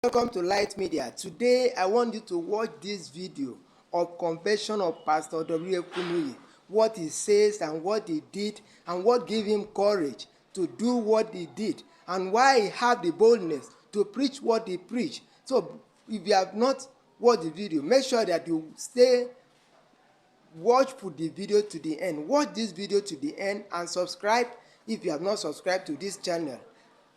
Welcome to Light Media. Today I want you to watch this video of confession of Pastor W. Kumuyi, what he says and what he did and what gave him courage to do what he did and why he had the boldness to preach what he preached. So if you have not watched the video, make sure that you watch for the video to the end. Watch this video to the end and subscribe if you have not subscribed to this channel.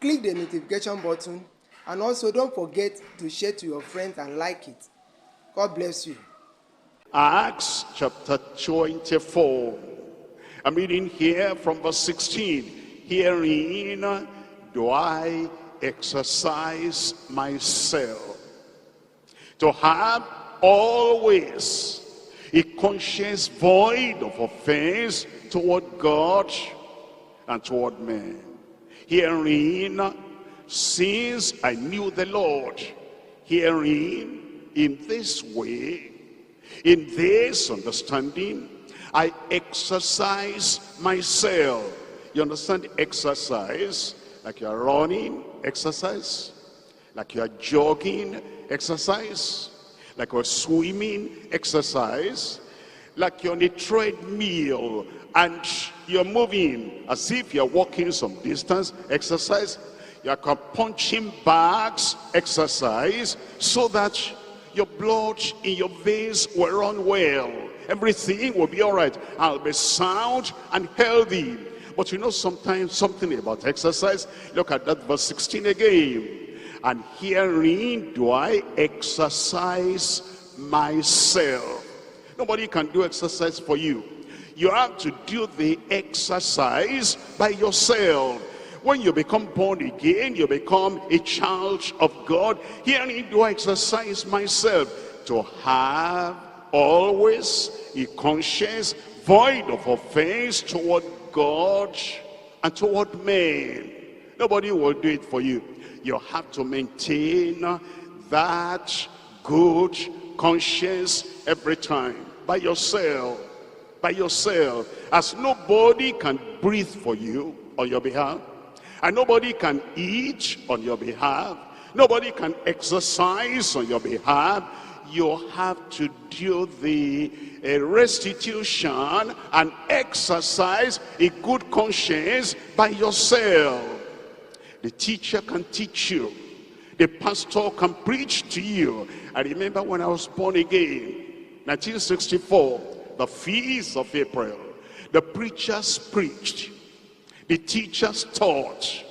Click the notification button. And also, don't forget to share to your friends and like it. God bless you. Acts chapter 24. I'm reading here from verse 16. Herein do I exercise myself, to have always a conscience void of offense toward God and toward men. Herein, since I knew the Lord, herein, in this way, in this understanding, I exercise myself. You understand exercise? Like you are running, exercise. Like you are jogging, exercise. Like you are swimming, exercise. Like you're on a treadmill and you're moving as if you're walking some distance, exercise. You're punching bags, exercise, so that your blood in your veins will run well. Everything will be all right. I'll be sound and healthy. But you know sometimes something about exercise. Look at that verse 16 again. And herein do I exercise myself. Nobody can do exercise for you. You have to do the exercise by yourself. When you become born again, you become a child of God. Herein do I exercise myself, to have always a conscience void of offense toward God and toward men. Nobody will do it for you. You have to maintain that good conscience every time, by yourself, as nobody can breathe for you on your behalf. And nobody can eat on your behalf. Nobody can exercise on your behalf. You have to do the restitution and exercise a good conscience by yourself. The teacher can teach you. The pastor can preach to you. I remember when I was born again, 1964, the feast of April. The preachers preached. The teachers taught,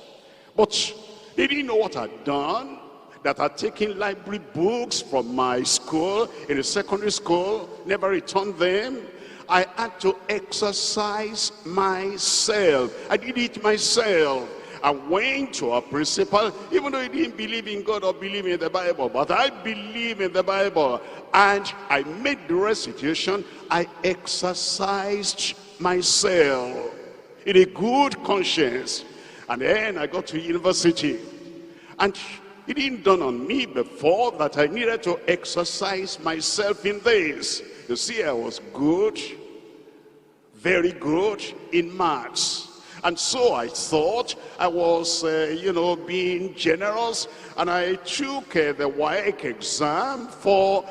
but they didn't know what I'd done, that I'd taken library books from my school, in the secondary school, never returned them. I had to exercise myself. I did it myself. I went to a principal, even though he didn't believe in God or believe in the Bible, but I believe in the Bible. And I made the restitution. I exercised myself in a good conscience. And then I got to university, and it didn't dawn on me before that I needed to exercise myself in this. You see, I was good, very good in maths. And so I thought I was, being generous, and I took the WAEC exam for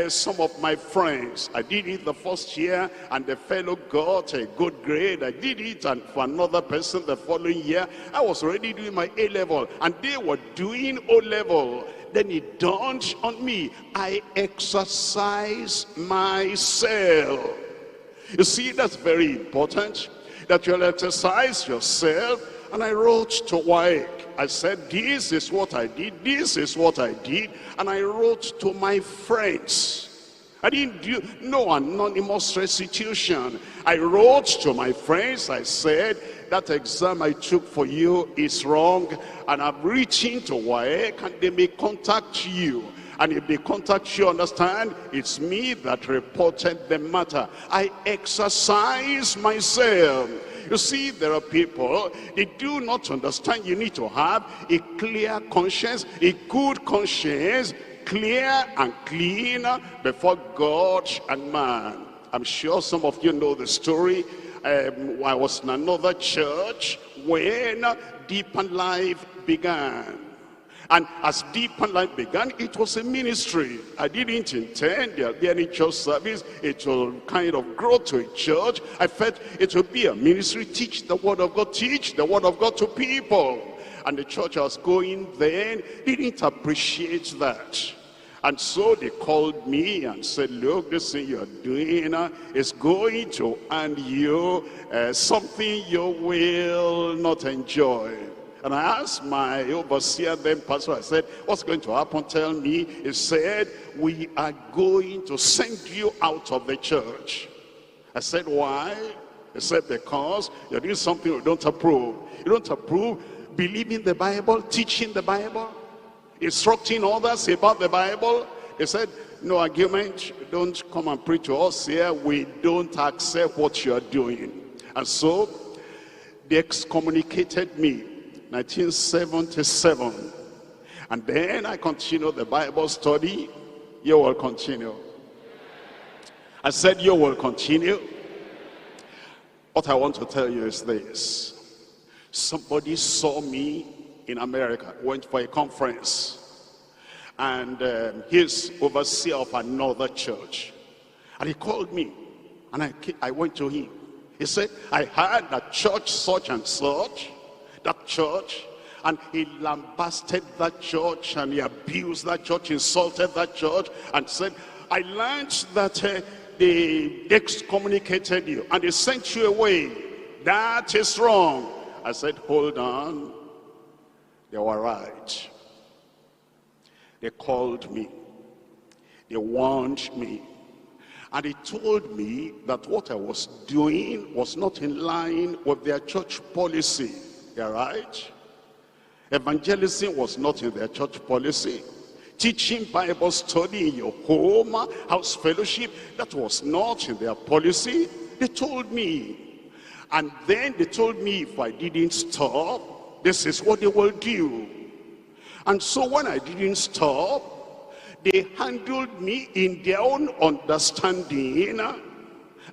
some of my friends. I did it the first year, and the fellow got a good grade. I did it, and for another person the following year. I was already doing my A-level, and they were doing O-level. Then it dawned on me, I exercise myself. You see, that's very important, that you'll exercise yourself. And I wrote to WAEC. I said, this is what I did, this is what I did. And I wrote to my friends. I didn't do no anonymous restitution. I wrote to my friends. I said, that exam I took for you is wrong, and I've written to WAEC, and they may contact you. And if they contact you, understand, it's me that reported the matter. I exercise myself. You see, there are people, they do not understand you need to have a clear conscience, a good conscience, clear and clean before God and man. I'm sure some of you know the story. I was in another church when Deeper Life began. And as Deeper Life began, it was a ministry. I didn't intend there'll be any church service. It will kind of grow to a church. I felt it would be a ministry. Teach the word of God. Teach the word of God to people. And the church I was going then didn't appreciate that. And so they called me and said, look, this thing you're doing is going to earn you something you will not enjoy. And I asked my overseer then, pastor, I said, what's going to happen? Tell me. He said, we are going to send you out of the church. I said, why? He said, because you're doing something we don't approve. You don't approve believing the Bible, teaching the Bible, instructing others about the Bible. He said, no argument, don't come and preach to us here. We don't accept what you're doing. And so they excommunicated me, 1977. And then I continued the Bible study. You will continue. I said, you will continue. What I want to tell you is this. Somebody saw me in America, went for a conference, and he's overseer of another church. And he called me, and I went to him. He said, I heard that church such and such, that church, and he lambasted that church, and he abused that church, insulted that church, and said, I learned that they excommunicated you, and they sent you away. That is wrong. I said, hold on. They were right. They called me. They warned me. And they told me that what I was doing was not in line with their church policy. They're right. Evangelism was not in their church policy. Teaching Bible study in your home, house fellowship, that was not in their policy. They told me. And then they told me if I didn't stop, this is what they will do. And so when I didn't stop, they handled me in their own understanding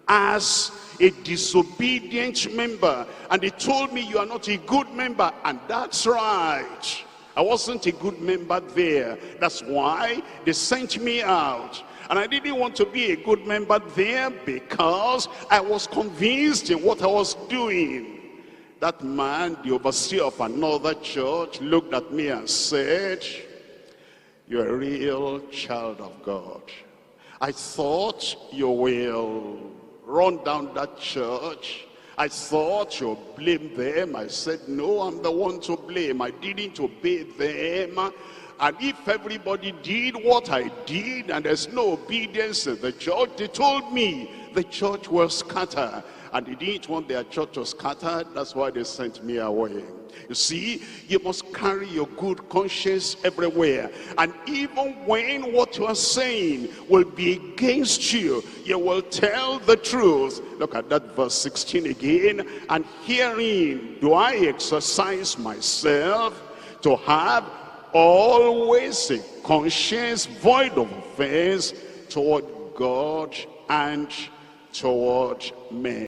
as a disobedient member. And they told me, you are not a good member. And that's right. I wasn't a good member there. That's why they sent me out. And I didn't want to be a good member there because I was convinced in what I was doing. That man, the overseer of another church, looked at me and said, you're a real child of God. I thought you will run down that church. I thought you'll blame them. I said, no, I'm the one to blame. I didn't obey them. And if everybody did what I did and there's no obedience in the church, they told me the church will scatter. And they didn't want their church to scatter. That's why they sent me away. You see, you must carry your good conscience everywhere. And even when what you are saying will be against you, you will tell the truth. Look at that verse 16 again. And herein do I exercise myself to have always a conscience void of offense toward God and toward men.